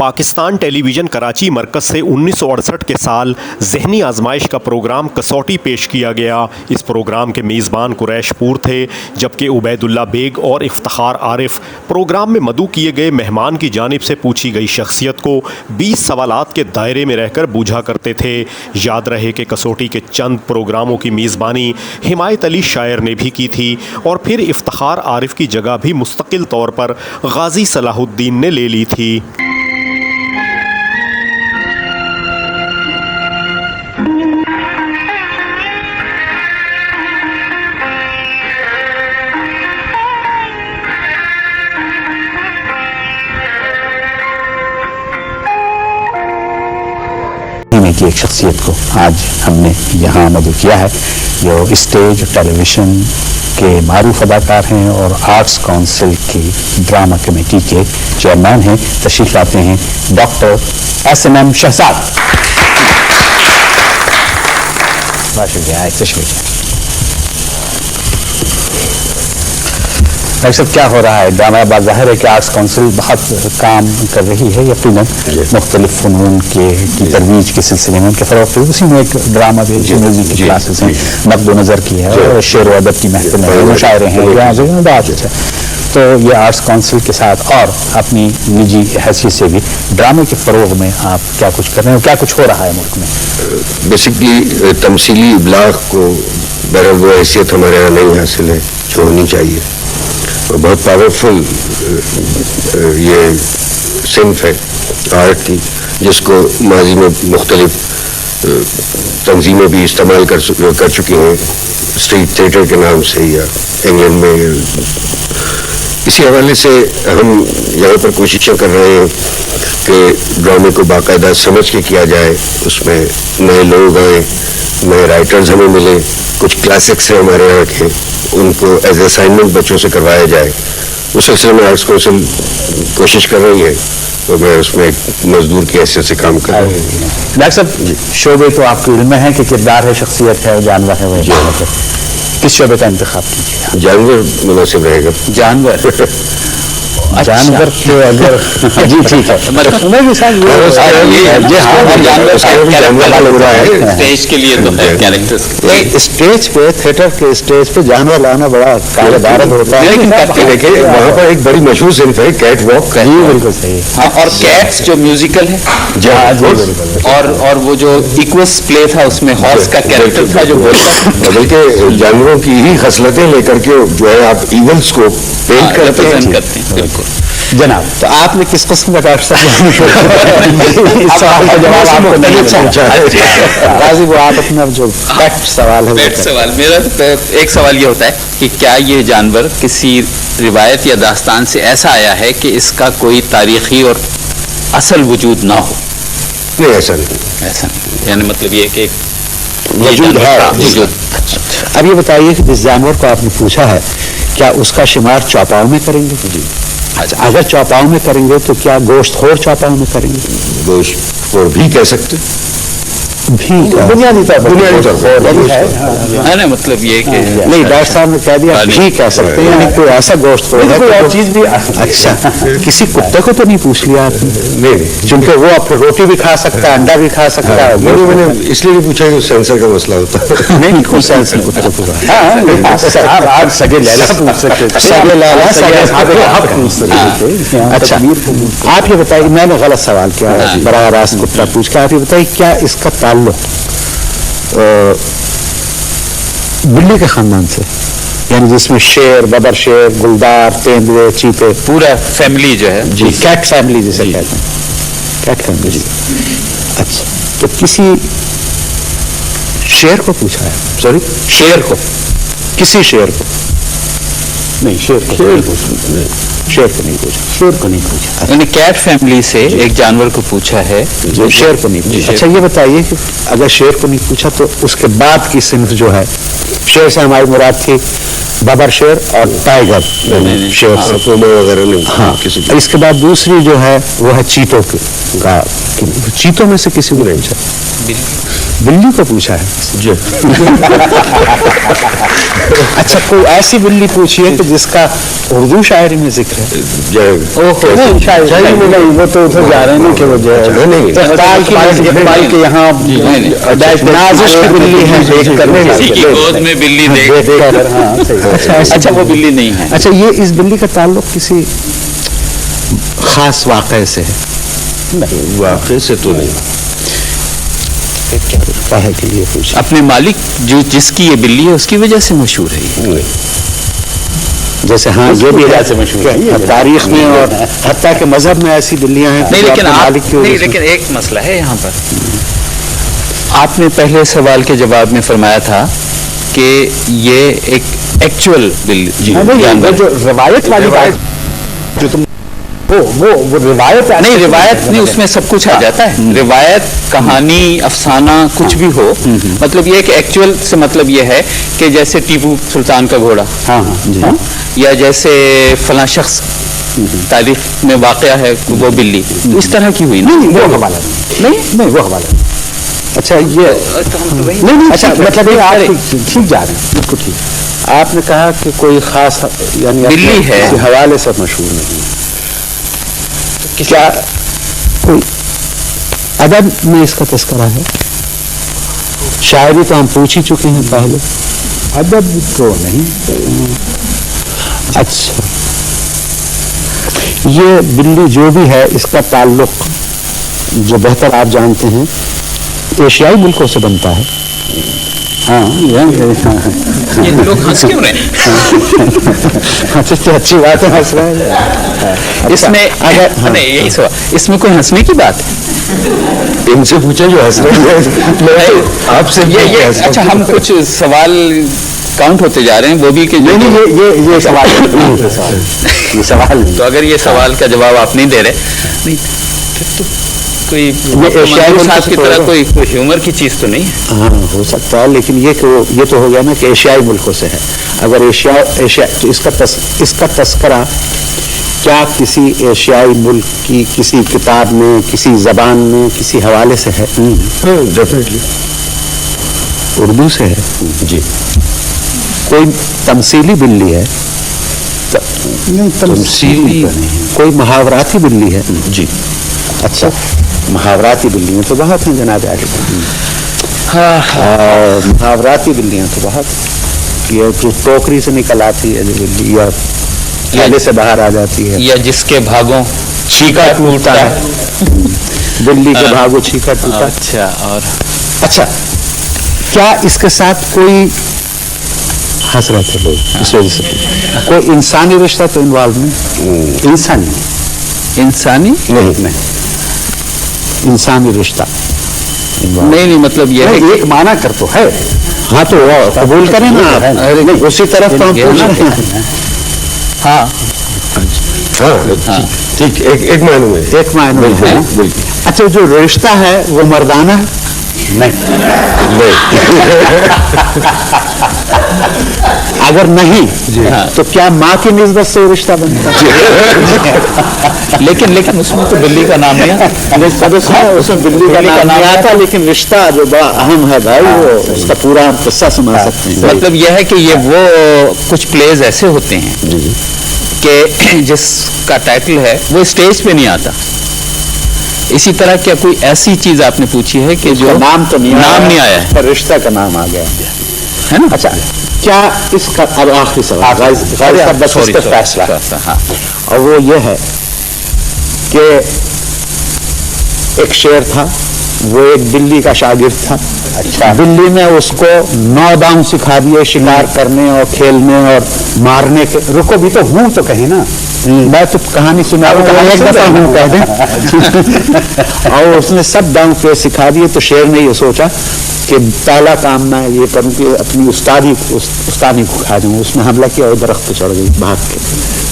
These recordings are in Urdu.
پاکستان ٹیلی ویژن کراچی مرکز سے 1968 کے سال ذہنی آزمائش کا پروگرام کسوٹی پیش کیا گیا۔ اس پروگرام کے میزبان قریش پور تھے، جبکہ عبید اللہ بیگ اور افتخار عارف پروگرام میں مدعو کیے گئے مہمان کی جانب سے پوچھی گئی شخصیت کو 20 سوالات کے دائرے میں رہ کر بوجھا کرتے تھے۔ یاد رہے کہ کسوٹی کے چند پروگراموں کی میزبانی حمایت علی شاعر نے بھی کی تھی، اور پھر افتخار عارف کی جگہ بھی مستقل طور پر غازی صلاح الدین نے لے لی تھی۔ کی ایک شخصیت کو آج ہم نے یہاں مدعو کیا ہے، جو اسٹیج ٹیلی ویژن کے معروف اداکار ہیں اور آرٹس کونسل کی ڈرامہ کمیٹی کے چیئرمین ہیں۔ تشریف لاتے ہیں ڈاکٹر SMM شہزاد۔ بہت شکریہ، تشریف۔ ڈاکٹر صاحب، کیا ہو رہا ہے ڈرامہ؟ بات ظاہر ہے کہ آرٹس کونسل بہت کام کر رہی ہے، یقیناً مختلف فنون کی ترویج کے سلسلے میں ان کے فروغ پہ، اسی میں ایک ڈرامہ بھی میوزک کی کلاسز ہیں، نقد و نظر کی ہے، اور شعر و ادب کی محفل ہے، مشاعرے ہیں، بات ہے۔ تو یہ آرٹس کونسل کے ساتھ اور اپنی نجی حیثیت سے بھی ڈرامے کے فروغ میں آپ کیا کچھ کر رہے ہیں، کیا کچھ ہو رہا ہے ملک میں؟ بیسکلی تمثیلی ابلاغ کو بہرحال وہ حیثیت ہمارے یہاں نہیں حاصل ہے جو ہونی چاہیے، اور بہت پاورفل یہ صنف ہے آرٹ کی، جس کو ماضی میں مختلف تنظیمیں بھی استعمال کر چکی ہیں، اسٹریٹ تھیٹر کے نام سے یا انگلینڈ میں۔ اسی حوالے سے ہم یہاں پر کوششیں کر رہے ہیں کہ ڈرامے کو باقاعدہ سمجھ کے کیا جائے، اس میں نئے لوگ آئیں، نئے رائٹرز ہمیں ملیں، کچھ کلاسکس ہیں ہمارے یہاں کے، ان کو ایز اے اسائنمنٹ بچوں سے کروایا جائے۔ اس سلسلے میں آرٹس کونسل کوشش کر رہی ہے، اور میں اس میں ایک مزدور کی حیثیت سے کام کر رہا ہوں۔ ڈاکٹر صاحب، شعبے تو آپ کو علم میں ہے کہ کردار ہے، شخصیت ہے، جانور ہے، وہ کس شعبے کا انتخاب کیجیے؟ جانور مناسب رہے گا۔ جانور جانور کے اگر جی ٹھیک ہے، اسٹیج کے لیے تو اسٹیج پہ، تھیٹر کے اسٹیج پہ جانور لانا بڑا کاردار ہوتا ہے، لیکن دیکھیے وہاں پر ایک بڑی مشہور صنف ہے کیٹ واک۔ جی بالکل صحیح۔ اور کیٹس جو میوزیکل ہے، اور وہ جو ایکوس پلے تھا اس میں ہارس کا کیریکٹر تھا جو بولتا، بلکہ جانوروں کی ہی خصلتیں لے کر کے جو ہے آپ ایونٹس کو پینٹ کرتے ہیں۔ بالکل جناب، تو آپ نے کس قسم کا ڈاکٹر صاحب اس سوال کا جواب آپ کو نہیں پہنچا ہے؟ غازی، وہ آپ اپنا جو پیٹ سوال ہے، پیٹ سوال میرا ایک سوال یہ ہوتا ہے کہ کیا یہ جانور کسی روایت یا داستان سے ایسا آیا ہے کہ اس کا کوئی تاریخی اور اصل وجود نہ ہو؟ نہیں، ایسا نہیں، ایسا نہیں، یعنی مطلب یہ کہ وجود ہے۔ اب یہ بتائیے کہ جس جانور کو آپ نے پوچھا ہے، کیا اس کا شمار چوپاؤں میں کریں گے؟ جی، اگر چوپاؤں میں کریں گے تو کیا گوشت خور چوپاؤں میں کریں گے؟ گوشت خور بھی کہہ سکتے، بنیادی طور ہے نا، مطلب یہ کہ نہیں، ڈاکٹر صاحب نے کہہ دیا بھی کہہ سکتے ہیں، یعنی کوئی ایسا گوشت خور ہے، کوئی اور چیز بھی۔ اچھا، کسی کتے کو تو نہیں پوچھ لیا آپ نے؟ نہیں، چونکہ وہ روٹی بھی کھا سکتا ہے، انڈا بھی کھا سکتا ہے۔ میں نے اس لیے بھی پوچھا کہ سینسر کا مسئلہ ہوتا ہے۔ نہیں، کون سینسر کتے کو پوچھا؟ ہاں، سگے لیلا پوچھ سکتے، سگے لیلا، سگے صاحب پوچھ سکتے۔ اچھا، آپ یہ بتائیے، میں نے غلط سوال کیا، براہ راست کتا پوچھ کے، آپ یہ بتائیے کیا اس کا تعلق بلی کے خاندان سے، یعنی جس میں شیر، ببر شیر، گلدار، تیندوے، چیتے، پورا فیملی جو ہے، جی کیٹ فیملی جسے کہتے ہیں، کیٹ فیملی۔ اچھا، تو کسی شیر کو پوچھا ہے؟ سوری، شیر کو، کسی شیر کو نہیں، شیر کو نہیں پوچھا، یعنی کیٹ فیملی سے ایک جانور کو پوچھا ہے جو شیر کو نہیں پوچھا۔ اچھا، یہ بتائیے کہ اگر شیر کو نہیں پوچھا تو اس کے بعد کی صنف جو ہے، شیر سے ہماری مراد تھی ببر شیر اور ٹائیگر شیر وغیرہ نہیں۔ ہاں، اس کے بعد دوسری جو ہے وہ ہے چیتوں کی، چیتوں میں سے کسی کو نہیں پوچھا۔ بلی کو پوچھا ہے. جی اچھا کوئی ایسی بلی پوچھی ہے کہ جس کا اردو شاعری میں ذکر ہے؟ نہیں شاعری میں نہیں, وہ تو ادھر جا رہے ہیں کہ وہ جو اقبال کے یہاں نازش کی بلی ہے دیکھ کر گود میں بلی دیکھ کر. ہاں اچھا وہ بلی نہیں ہے. اچھا یہ اس بلی کا تعلق کسی خاص واقعے سے ہے؟ نہیں, واقعے سے تو نہیں. کہے کے لیے پوچھا. اپنے مالک جو جس کی یہ بلی ہے اس کی وجہ سے مشہور ہے یہ. جیسے ہاں یہ بھی سے مشہور ہے تاریخ میں, اور حتیٰ کہ مذہب میں ایسی بلیاں ہیں. نہیں لیکن ایک مسئلہ ہے یہاں پر. آپ نے پہلے سوال کے جواب میں فرمایا تھا کہ یہ ایک ایکچوئل بلی جو روایت والی بات جو تم وہ روایت نہیں, روایت نہیں, اس میں سب کچھ آ جاتا ہے. روایت, کہانی, افسانہ کچھ بھی ہو, مطلب یہ کہ ایکچوئل سے مطلب یہ ہے کہ جیسے ٹیپو سلطان کا گھوڑا, یا جیسے فلاں شخص تاریخ میں واقعہ ہے وہ بلی, اس طرح کی ہوئی نا. وہ حوالہ نہیں, وہ حوالہ. اچھا یہ نہیں, اچھا مطلب یہ آپ ٹھیک جا رہے ہیں, بالکل ٹھیک. آپ نے کہا کہ کوئی خاص یعنی بلی ہے حوالے سے مشہور نہیں. کیا کوئی ادب میں اس کا تذکرہ ہے؟ شاعری تو ہم پوچھ ہی چکے ہیں پہلے, ادب تو نہیں. اچھا یہ بلی جو بھی ہے اس کا تعلق جو بہتر آپ جانتے ہیں ایشیائی ملکوں سے بنتا ہے. ہاں یہ لوگ ہنس کیوں رہے ہیں؟ اچھی بات ہے, ہنس رہے ہیں. اس میں نہیں, یہی سوال, اس میں کوئی ہنسنے کی بات ہے؟ ان سے پوچھیں جو ہنس رہے ہیں, آپ سے. اچھا ہم کچھ سوال کاؤنٹ ہوتے جا رہے ہیں, وہ بھی کہ یہ سوال تو اگر یہ سوال کا جواب آپ نہیں دے رہے, نہیں پھر تو کوئی صاحب کی طرح کوئی ہیومر کی چیز تو نہیں ہے. ہاں ہو سکتا ہے, لیکن یہ تو ہو گیا نا کہ ایشیائی ملکوں سے ہے. اگر ایشیا تو اس کا تذکرہ کیا کسی ایشیائی ملک کی کسی کتاب میں, کسی زبان میں, کسی حوالے سے ہے؟ ڈیفینیٹلی اردو سے ہے. جی. کوئی تمثیلی بلی ہے؟ تمثیلی کوئی محاوراتی بلی ہے؟ جی. اچھا محاوراتی بلیاں تو بہت ہیں جناب عالی. محاوراتی بلیاں تو بہت, یہ جو ٹوکری سے نکل آتی ہے جو بلی, یا تھیلے سے باہر آ جاتی ہے, یا جس کے بھاگوں چھینکا ٹوٹتا ہے. بلی کے بھاگوں چھینکا ٹوٹتا. اچھا, اور اچھا کیا اس کے ساتھ کوئی ہنس رہے تھے لوگ اس وجہ سے کوئی انسانی رشتہ تو انوالو نہیں؟ انسانی نہیں, انسانی رشتہ نہیں, مطلب یہ ہے ایک معنی کر تو ہے. ہاں تو قبول کریں نا, اسی طرف تو ہم پوچھ رہے ہیں. ہاں ہاں ٹھیک, ایک معنی میں, ایک معنی میں ہے. اچھا جو رشتہ ہے وہ مردانہ ہے؟ نہیں. اگر نہیں تو کیا ماں کی نسبت سے رشتہ بنتا ہے؟ لیکن اس میں تو بلی کا نام نہیں آتا. اس میں بلی کا نام نہیں آتا, لیکن رشتہ جو بڑا اہم ہے بھائی, وہ اس کا پورا ہم قصہ سنا سکتے ہیں. مطلب یہ ہے کہ یہ وہ کچھ پلیز ایسے ہوتے ہیں کہ جس کا ٹائٹل ہے وہ اسٹیج پہ نہیں آتا. اسی طرح کیا کوئی ایسی چیز آپ نے پوچھی ہے کہ جو نام تو نہیں آیا ہے, پر رشتہ کا نام آ گیا ہے نا. اچھا کیا اس کا اب آخری سوال فیصلہ, اور وہ یہ ہے کہ ایک شعر تھا, وہ ایک بلی کا شاگرد تھا. اچھا بلی نے اس کو 9 داؤں سکھا دیے شکار کرنے اور کھیلنے اور مارنے کے. رکو بھی تو ہوں تو کہیں نا, میں تو کہانی سنا ایک دفعہ ہوں کہہ دیں. اور اس نے سب داؤں پہ سکھا دیے. تو شعر نے یہ سوچا کہ پہلا کام میں یہ کروں کہ اپنی استادی کو کھا دوں. اس نے حملہ کیا اور درخت پہ چڑھ گئی بھاگ کے.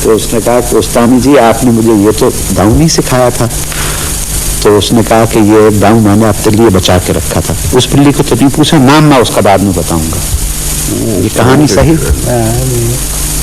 تو اس نے کہا کہ استانی جی آپ نے مجھے یہ تو داؤں نہیں سکھایا تھا. تو اس نے کہا کہ یہ داؤں میں نے آپ کے لیے بچا کے رکھا تھا. اس بلی کو تو نہیں پوچھا, نام میں اس کا بعد میں بتاؤں گا. یہ کہانی صحیح